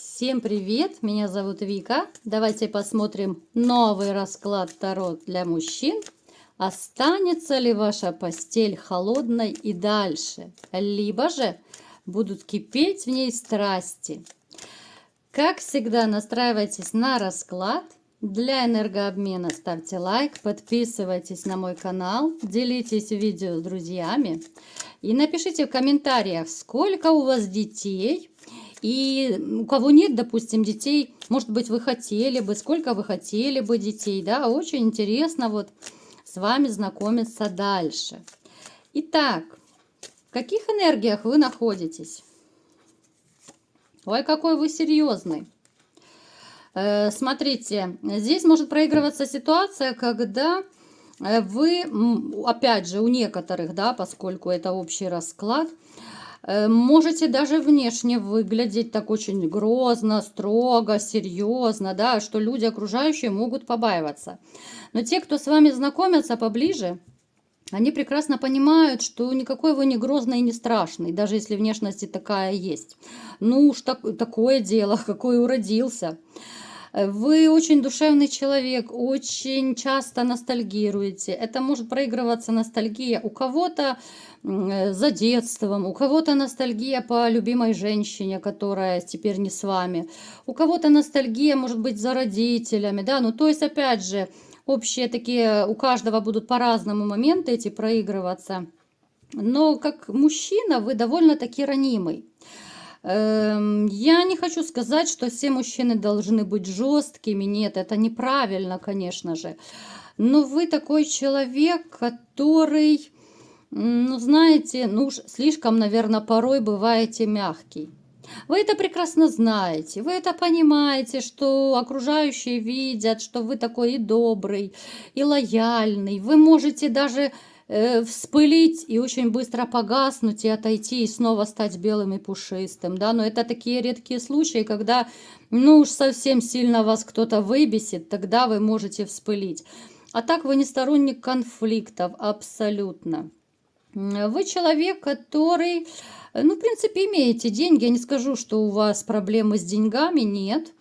Всем привет! Меня зовут Вика. Давайте посмотрим новый расклад Таро для мужчин. Останется ли ваша постель холодной и дальше? Либо же будут кипеть в ней страсти? Как всегда, настраивайтесь на расклад. Для энергообмена ставьте лайк, подписывайтесь на мой канал, делитесь видео с друзьями и напишите в комментариях, сколько у вас детей. И у кого нет, допустим, детей, может быть, вы хотели бы, сколько вы хотели бы детей, да, очень интересно вот с вами знакомиться дальше. Итак, в каких энергиях вы находитесь? Ой, какой вы серьезный. Смотрите, здесь может проигрываться ситуация, когда вы, опять же, у некоторых, да, поскольку это общий расклад, можете даже внешне выглядеть так очень грозно, строго, серьезно, да, что люди окружающие могут побаиваться. Но те, кто с вами знакомятся поближе, они прекрасно понимают, что никакой вы не грозный и не страшный, даже если внешность такая есть. Ну уж такое дело, какой уродился. Вы очень душевный человек, очень часто ностальгируете. Это может проигрываться ностальгия у кого-то за детством, у кого-то ностальгия по любимой женщине, которая теперь не с вами. У кого-то ностальгия может быть за родителями, да, ну то есть опять же общие такие, у каждого будут по-разному моменты эти проигрываться. Но как мужчина вы довольно-таки ранимый. Я не хочу сказать, что все мужчины должны быть жесткими. Нет, это неправильно, конечно же. Но вы такой человек, который, ну, знаете, ну уж слишком, наверное, порой бываете мягкий. Вы это прекрасно знаете, вы это понимаете, что окружающие видят, что вы такой и добрый, и лояльный. Вы можете даже вспылить и очень быстро погаснуть и отойти, и снова стать белым и пушистым, да, но это такие редкие случаи, когда, ну уж совсем сильно вас кто-то выбесит, тогда вы можете вспылить. А так вы не сторонник конфликтов, абсолютно. Вы человек, который, ну, в принципе, имеете деньги. Я не скажу, что у вас проблемы с деньгами, нет.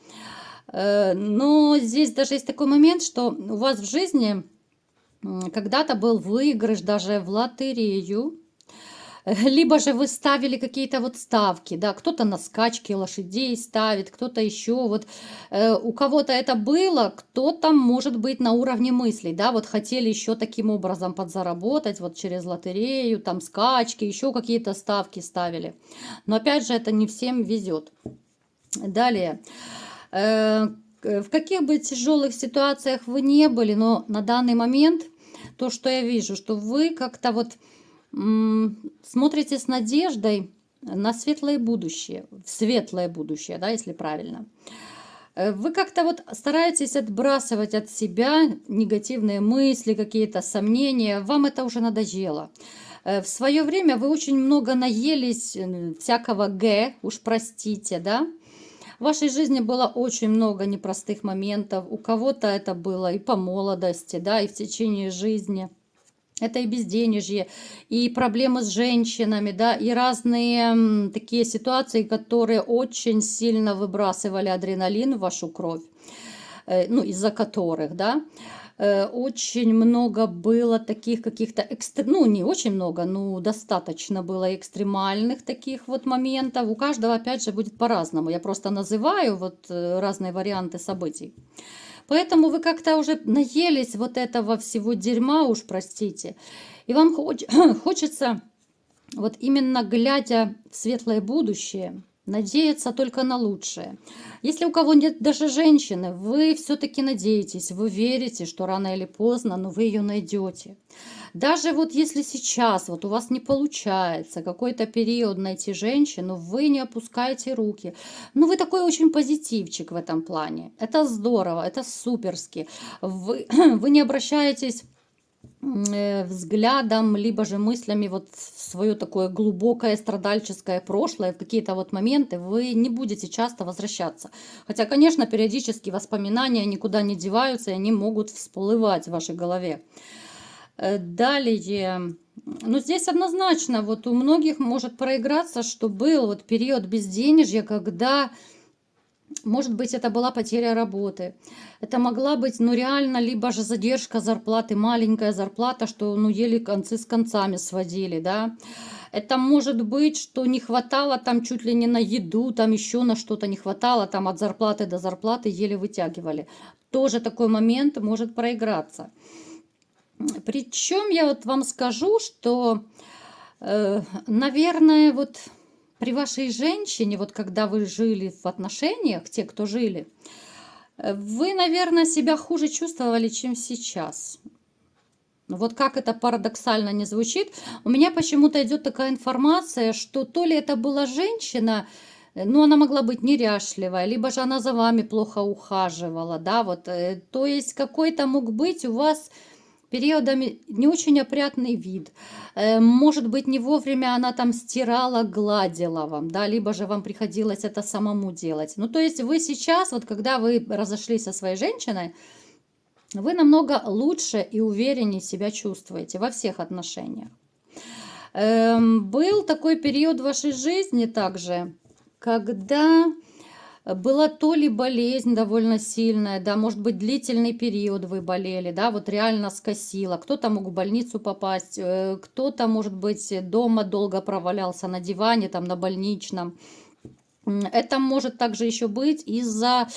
Но здесь даже есть такой момент, что у вас в жизни когда-то был выигрыш даже в лотерею. Либо же вы ставили какие-то вот ставки, да, кто-то на скачки лошадей ставит, кто-то еще, вот у кого-то это было, кто-то, может быть, на уровне мыслей, да, вот хотели еще таким образом подзаработать, вот через лотерею, там скачки, еще какие-то ставки ставили. Но опять же, это не всем везет. Далее. В каких бы тяжелых ситуациях вы не были, но на данный момент то, что я вижу, что вы как-то вот смотрите с надеждой на светлое будущее, в светлое будущее, да, если правильно. Вы как-то вот стараетесь отбрасывать от себя негативные мысли, какие-то сомнения, вам это уже надоело. В свое время вы очень много наелись всякого уж простите, да. В вашей жизни было очень много непростых моментов, у кого-то это было и по молодости, да, и в течение жизни. Это и безденежье, и проблемы с женщинами, да, и разные такие ситуации, которые очень сильно выбрасывали адреналин в вашу кровь, ну, из-за которых, да, очень много было таких каких-то, ну, не очень много, но достаточно было экстремальных таких вот моментов. У каждого, опять же, будет по-разному. Я просто называю вот разные варианты событий. Поэтому вы как-то уже наелись вот этого всего дерьма, уж простите. И вам хочется, вот именно глядя в светлое будущее, надеяться только на лучшее. Если у кого нет даже женщины, вы все-таки надеетесь, вы верите, что рано или поздно, но вы ее найдете. Даже вот если сейчас вот у вас не получается какой-то период найти женщину, вы не опускаете руки. Ну, вы такой очень позитивчик в этом плане. Это здорово, это суперски. Вы не обращаетесь взглядом, либо же мыслями вот в свое такое глубокое страдальческое прошлое, в какие-то вот моменты вы не будете часто возвращаться. Хотя, конечно, периодически воспоминания никуда не деваются, и они могут всплывать в вашей голове. Далее, ну здесь однозначно вот у многих может проиграться, что был вот период безденежья, когда Может быть, это была потеря работы. Это могла быть, ну, реально, либо же задержка зарплаты, маленькая зарплата, что, ну, еле концы с концами сводили, да. Это может быть, что не хватало там чуть ли не на еду, там еще на что-то не хватало, там от зарплаты до зарплаты еле вытягивали. Тоже такой момент может проиграться. Причем я вот вам скажу, что, наверное, вот при вашей женщине, вот когда вы жили в отношениях, те, кто жили, вы, наверное, себя хуже чувствовали, чем сейчас. Вот как это парадоксально не звучит, у меня почему-то идет такая информация, что то ли это была женщина, ну, она могла быть неряшливая, либо же она за вами плохо ухаживала, да, вот, то есть какой-то мог быть у вас периодами не очень опрятный вид. Может быть, не вовремя она там стирала, гладила вам, да, либо же вам приходилось это самому делать. Ну, то есть вы сейчас, вот когда вы разошлись со своей женщиной, вы намного лучше и увереннее себя чувствуете во всех отношениях. Был такой период в вашей жизни также, когда была то ли болезнь довольно сильная, да, может быть, длительный период вы болели, да, вот реально скосило. Кто-то мог в больницу попасть, кто-то, может быть, дома долго провалялся на диване, там, на больничном. Это может также еще быть из-за,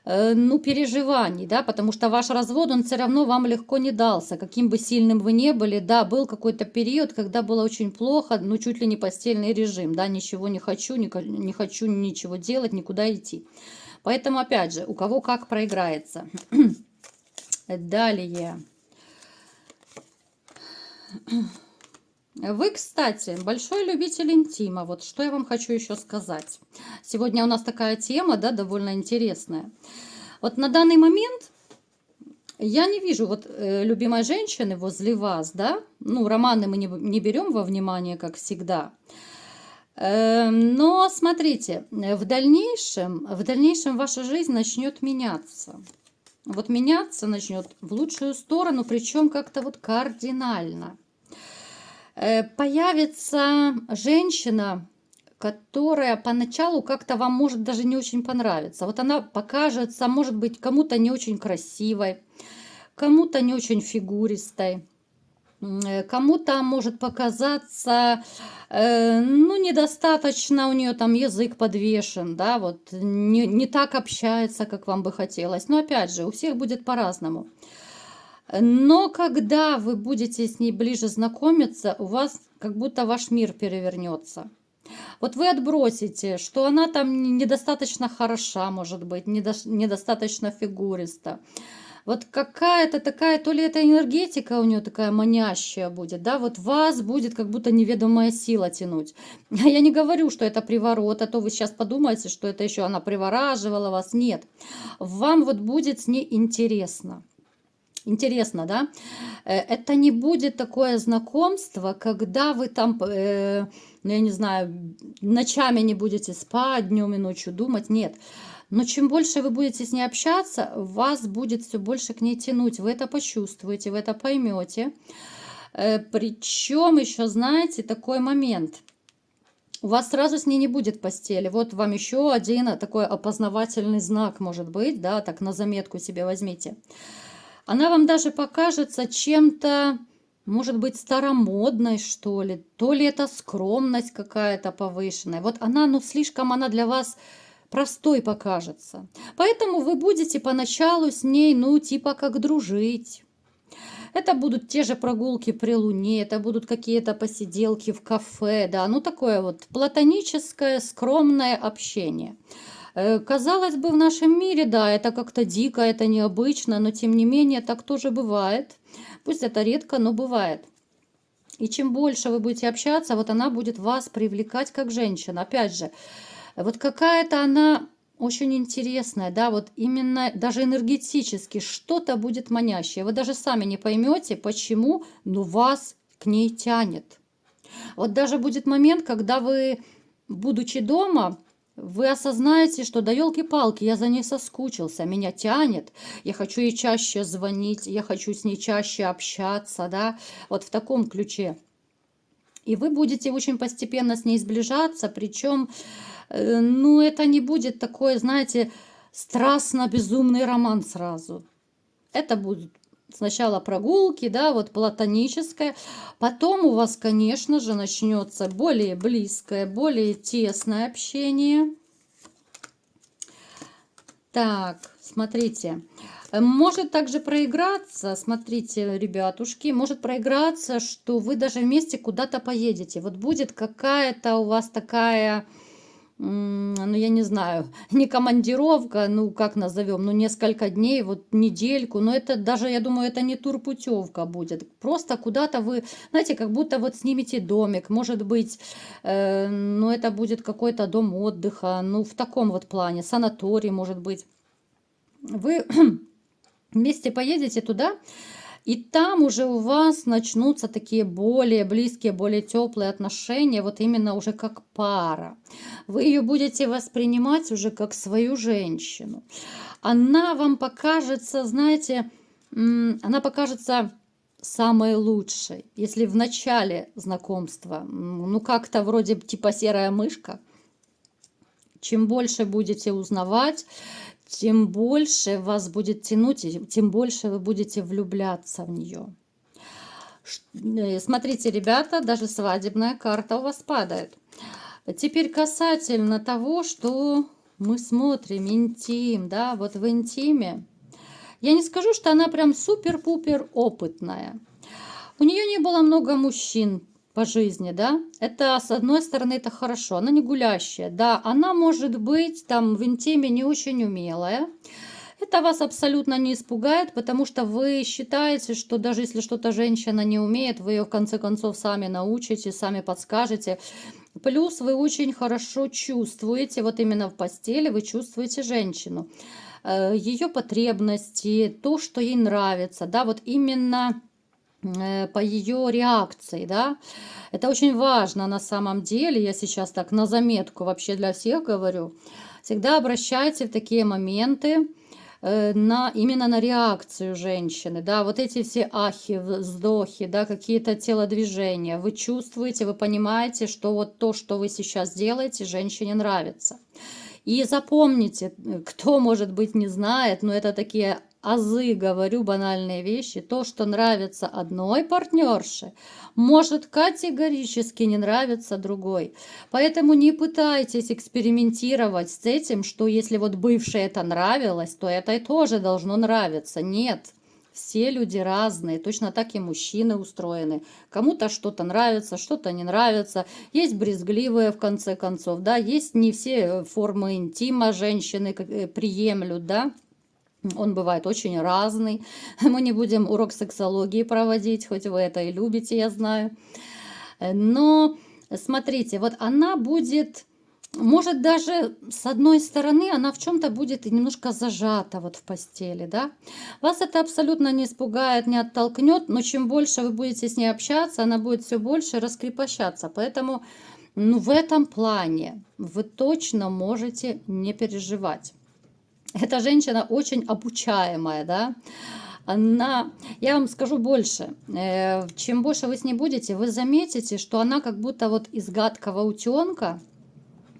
ну, переживаний, да, потому что ваш развод, он все равно вам легко не дался, каким бы сильным вы не были, да, был какой-то период, когда было очень плохо, ну, чуть ли не постельный режим, да, ничего не хочу, не хочу ничего делать, никуда идти. Поэтому, опять же, у кого как проиграется. Далее. Вы, кстати, большой любитель интима. Вот что я вам хочу еще сказать. Сегодня у нас такая тема, да, довольно интересная. Вот на данный момент я не вижу вот любимой женщины возле вас, да. Ну, романы мы не берем во внимание, как всегда. Но смотрите, в дальнейшем ваша жизнь начнет меняться. Вот меняться начнет в лучшую сторону, причем как-то вот кардинально. Появится женщина, которая поначалу как-то вам может даже не очень понравиться. Вот она покажется, может быть, кому-то не очень красивой, кому-то не очень фигуристой, кому-то может показаться, ну, недостаточно у нее там язык подвешен, да, вот не так общается, как вам бы хотелось. Но опять же, у всех будет по-разному. Но когда вы будете с ней ближе знакомиться, у вас как будто ваш мир перевернется. Вот вы отбросите, что она там недостаточно хороша, может быть, недостаточно фигуриста. Вот какая-то такая, то ли это энергетика у нее такая манящая будет, да, вот вас будет как будто неведомая сила тянуть. Я не говорю, что это приворот, а то вы сейчас подумаете, что это еще она привораживала вас. Нет, вам вот будет с ней интересно. Интересно, да? Это не будет такое знакомство, когда вы там, ну, я не знаю, ночами не будете спать, днем и ночью думать. Нет. Но чем больше вы будете с ней общаться, вас будет все больше к ней тянуть. Вы это почувствуете, вы это поймете. Причем еще, знаете, такой момент. У вас сразу с ней не будет постели. Вот вам еще один такой опознавательный знак может быть, да, так на заметку себе возьмите. Она вам даже покажется чем-то, может быть, старомодной, что ли. То ли это скромность какая-то повышенная. Вот она, ну, слишком она для вас простой покажется. Поэтому вы будете поначалу с ней, ну, типа как дружить. Это будут те же прогулки при луне, это будут какие-то посиделки в кафе, да, ну, такое вот платоническое, скромное общение. Казалось бы, в нашем мире, да, это как-то дико, это необычно, но тем не менее так тоже бывает. Пусть это редко, но бывает. И чем больше вы будете общаться, вот она будет вас привлекать как женщина. Опять же, вот какая-то она очень интересная, да, вот именно даже энергетически что-то будет манящее. Вы даже сами не поймете, почему, но вас к ней тянет. Вот даже будет момент, когда вы, будучи дома, вы осознаете, что да елки-палки, я за ней соскучился, меня тянет, я хочу ей чаще звонить, я хочу с ней чаще общаться, да, вот в таком ключе. И вы будете очень постепенно с ней сближаться, причем, ну, это не будет такой, знаете, страстно-безумный роман сразу. Это будут сначала прогулки, да, вот платоническое. Потом у вас, конечно же, начнется более близкое, более тесное общение. Так, смотрите. Может также проиграться, смотрите, ребятушки, может проиграться, что вы даже вместе куда-то поедете. Вот будет какая-то у вас такая, ну, я не знаю, не командировка, ну, как назовем, ну, несколько дней, вот недельку, но это даже, я думаю, это не турпутевка будет. Просто куда-то вы, знаете, как будто вот снимете домик, может быть, ну, это будет какой-то дом отдыха, ну, в таком вот плане, санаторий, может быть. Вы вместе поедете туда, и там уже у вас начнутся такие более близкие, более теплые отношения, вот именно уже как пара. Вы ее будете воспринимать уже как свою женщину. Она вам покажется, знаете, она покажется самой лучшей. Если в начале знакомства, ну как-то вроде типа серая мышка, чем больше будете узнавать, тем больше вас будет тянуть, и тем больше вы будете влюбляться в нее. Смотрите, ребята, даже свадебная карта у вас падает. Теперь касательно того, что мы смотрим, интим, да, вот в интиме. Я не скажу, что она прям супер-пупер опытная. У нее не было много мужчин по жизни, да, это, с одной стороны, это хорошо, она не гулящая, да, она может быть там в интиме не очень умелая, это вас абсолютно не испугает, потому что вы считаете, что даже если что-то женщина не умеет, вы ее в конце концов сами научите, сами подскажете. Плюс вы очень хорошо чувствуете, вот именно в постели вы чувствуете женщину, ее потребности, то, что ей нравится, да, вот именно по ее реакции, да. Это очень важно на самом деле. Я сейчас так на заметку вообще для всех говорю. Всегда обращайте в такие моменты именно на реакцию женщины, да, вот эти все ахи, вздохи, да, какие-то телодвижения. Вы чувствуете, вы понимаете, что вот то, что вы сейчас делаете, женщине нравится. И запомните, кто, может быть, не знает, но это такие азы, говорю, банальные вещи. То, что нравится одной партнерше, может категорически не нравиться другой. Поэтому не пытайтесь экспериментировать с этим, что если вот бывшей это нравилось, то это и тоже должно нравиться. Нет. Все люди разные, точно так и мужчины устроены. Кому-то что-то нравится, что-то не нравится. Есть брезгливые, в конце концов, да, есть не все формы интима женщины приемлют, да. Он бывает очень разный. Мы не будем урок сексологии проводить, хоть вы это и любите, я знаю. Но смотрите, вот она будет... Может, даже с одной стороны она в чем-то будет немножко зажата вот в постели, да. Вас это абсолютно не испугает, не оттолкнет, но чем больше вы будете с ней общаться, она будет все больше раскрепощаться. Поэтому, ну, в этом плане вы точно можете не переживать. Эта женщина очень обучаемая, да. Я вам скажу больше, чем больше вы с ней будете, вы заметите, что она как будто вот из гадкого утенка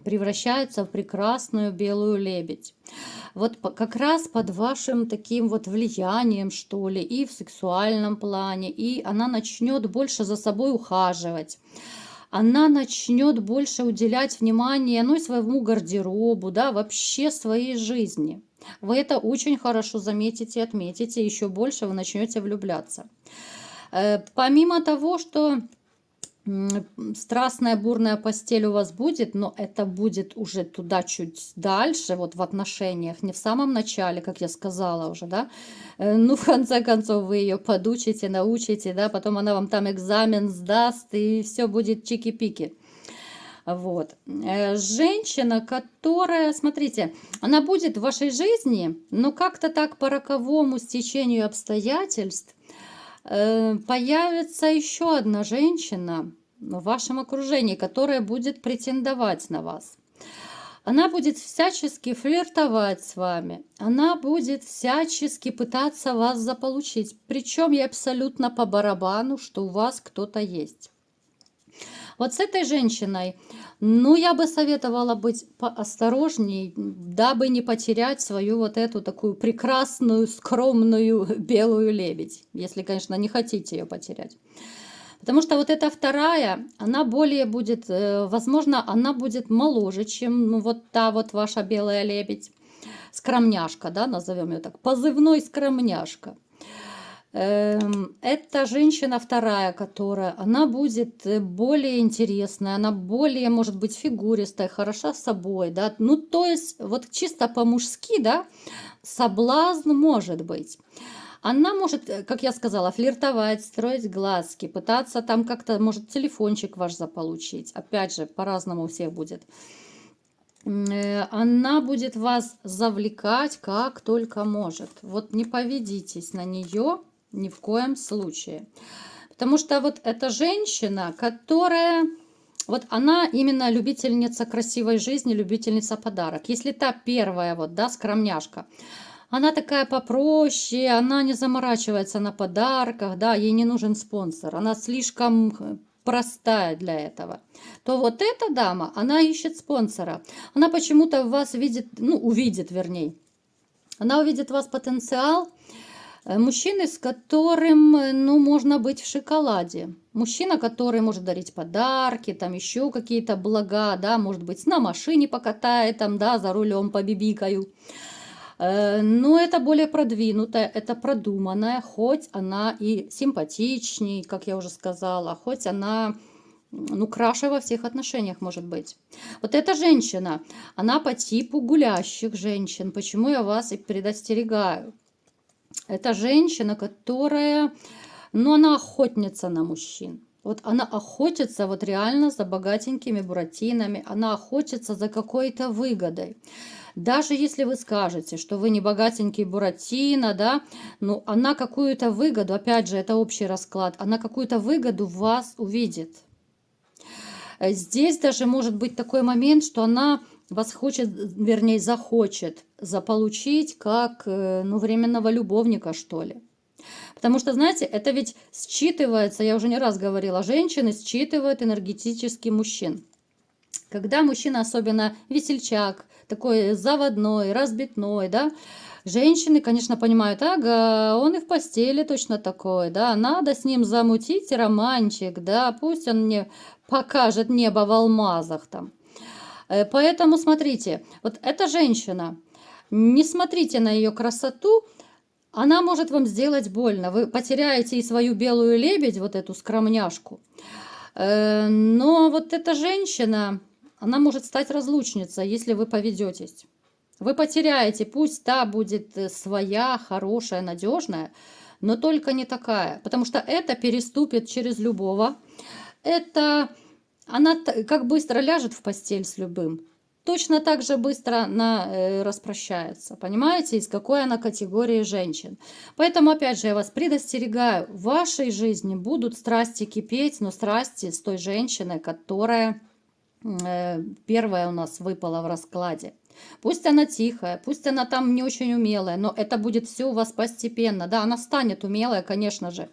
превращается в прекрасную белую лебедь. Вот как раз под вашим таким вот влиянием, что ли, и в сексуальном плане, и она начнет больше за собой ухаживать. Она начнет больше уделять внимание, ну, и своему гардеробу, да, вообще своей жизни. Вы это очень хорошо заметите, отметите, еще больше вы начнете влюбляться. Помимо того, что страстная бурная постель у вас будет, но это будет уже туда чуть дальше, вот в отношениях, не в самом начале, как я сказала уже, да. Ну, в конце концов, вы ее подучите, научите, да, потом она вам там экзамен сдаст, и все будет чики-пики. Вот. Женщина, которая, смотрите, она будет в вашей жизни, но как-то так по роковому стечению обстоятельств появится еще одна женщина в вашем окружении, которая будет претендовать на вас. Она будет всячески флиртовать с вами. Она будет всячески пытаться вас заполучить. Причем ей абсолютно по барабану, что у вас кто-то есть. Вот с этой женщиной, ну, я бы советовала быть поосторожней, дабы не потерять свою вот эту такую прекрасную, скромную белую лебедь, если, конечно, не хотите ее потерять. Потому что вот эта вторая, она более будет, возможно, она будет моложе, чем ну, вот та вот ваша белая лебедь. Скромняшка, да, назовем ее так, позывной скромняшка. Это женщина вторая, которая, она будет более интересная, она более, может быть, фигуристая, хороша собой, да, ну, то есть, вот чисто по-мужски, да, соблазн может быть. Она может, как я сказала, флиртовать, строить глазки, пытаться там как-то, может, телефончик ваш заполучить. Опять же, по-разному у всех будет. Она будет вас завлекать как только может. Вот не поведитесь на нее ни в коем случае. Потому что вот эта женщина, которая... Вот она именно любительница красивой жизни, любительница подарок. Если та первая, вот, да, скромняшка, она такая попроще, она не заморачивается на подарках, да, ей не нужен спонсор, она слишком простая для этого, то вот эта дама, она ищет спонсора. Она почему-то в вас видит, ну, увидит, вернее. Она увидит в вас потенциал мужчины, с которым, ну, можно быть в шоколаде. Мужчина, который может дарить подарки, там еще какие-то блага, да, может быть, на машине покатает, там, да, за рулем побибикаю. Но это более продвинутая, это продуманная, хоть она и симпатичней, как я уже сказала, хоть она, ну, краше во всех отношениях может быть. Вот эта женщина, она по типу гулящих женщин. Почему я вас и предостерегаю? Это женщина, которая, ну, она охотница на мужчин. Вот она охотится вот реально за богатенькими буратинами, она охотится за какой-то выгодой. Даже если вы скажете, что вы не богатенький буратино, да, ну, она какую-то выгоду, опять же, это общий расклад, она какую-то выгоду в вас увидит. Здесь даже может быть такой момент, что она вас хочет, вернее, захочет заполучить как, ну, временного любовника, что ли. Потому что, знаете, это ведь считывается, я уже не раз говорила, женщины считывают энергетически мужчин. Когда мужчина особенно весельчак, такой заводной, разбитной, да, женщины, конечно, понимают, ага, он и в постели точно такой, да, надо с ним замутить романчик, да, пусть он мне покажет небо в алмазах там. Поэтому смотрите, вот эта женщина, не смотрите на ее красоту, она может вам сделать больно. Вы потеряете и свою белую лебедь, вот эту скромняшку. Но вот эта женщина, она может стать разлучницей, если вы поведетесь. Вы потеряете, пусть та будет своя, хорошая, надежная, но только не такая. Потому что это переступит через любого. Это она как быстро ляжет в постель с любым, точно так же быстро она распрощается. Понимаете, из какой она категории женщин. Поэтому, опять же, я вас предостерегаю, в вашей жизни будут страсти кипеть, но страсти с той женщиной, которая первая у нас выпала в раскладе. Пусть она тихая, пусть она там не очень умелая, но это будет все у вас постепенно. Да, она станет умелая, конечно же,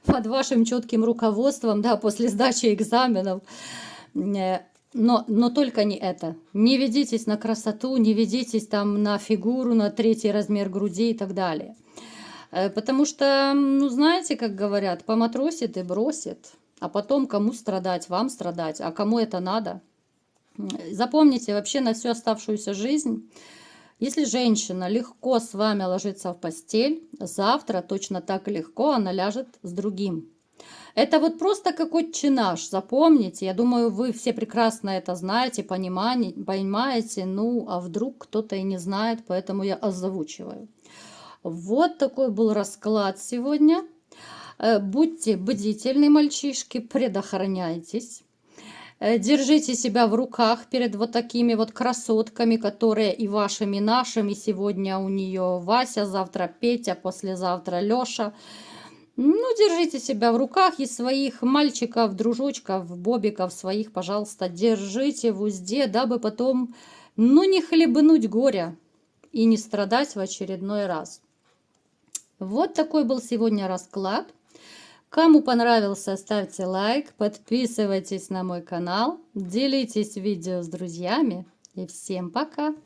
под вашим четким руководством, да, после сдачи экзаменов. Но только не это. Не ведитесь на красоту, не ведитесь там на фигуру, на третий размер груди и так далее. Потому что, ну, знаете, как говорят, поматросит и бросит, а потом кому страдать, вам страдать, а кому это надо? Запомните вообще на всю оставшуюся жизнь, если женщина легко с вами ложится в постель, завтра точно так легко она ляжет с другим. Это вот просто как отче наш, запомните. Я думаю, вы все прекрасно это знаете, понимаете. Ну, а вдруг кто-то и не знает, поэтому я озвучиваю. Вот такой был расклад сегодня. Будьте бдительны, мальчишки, предохраняйтесь. Держите себя в руках перед вот такими вот красотками, которые и вашими, и нашими. Сегодня у нее Вася, завтра Петя, послезавтра Леша. Ну, держите себя в руках и своих мальчиков, дружочков, бобиков своих, пожалуйста, держите в узде, дабы потом, ну, не хлебнуть горя и не страдать в очередной раз. Вот такой был сегодня расклад. Кому понравился, ставьте лайк, подписывайтесь на мой канал, делитесь видео с друзьями и всем пока!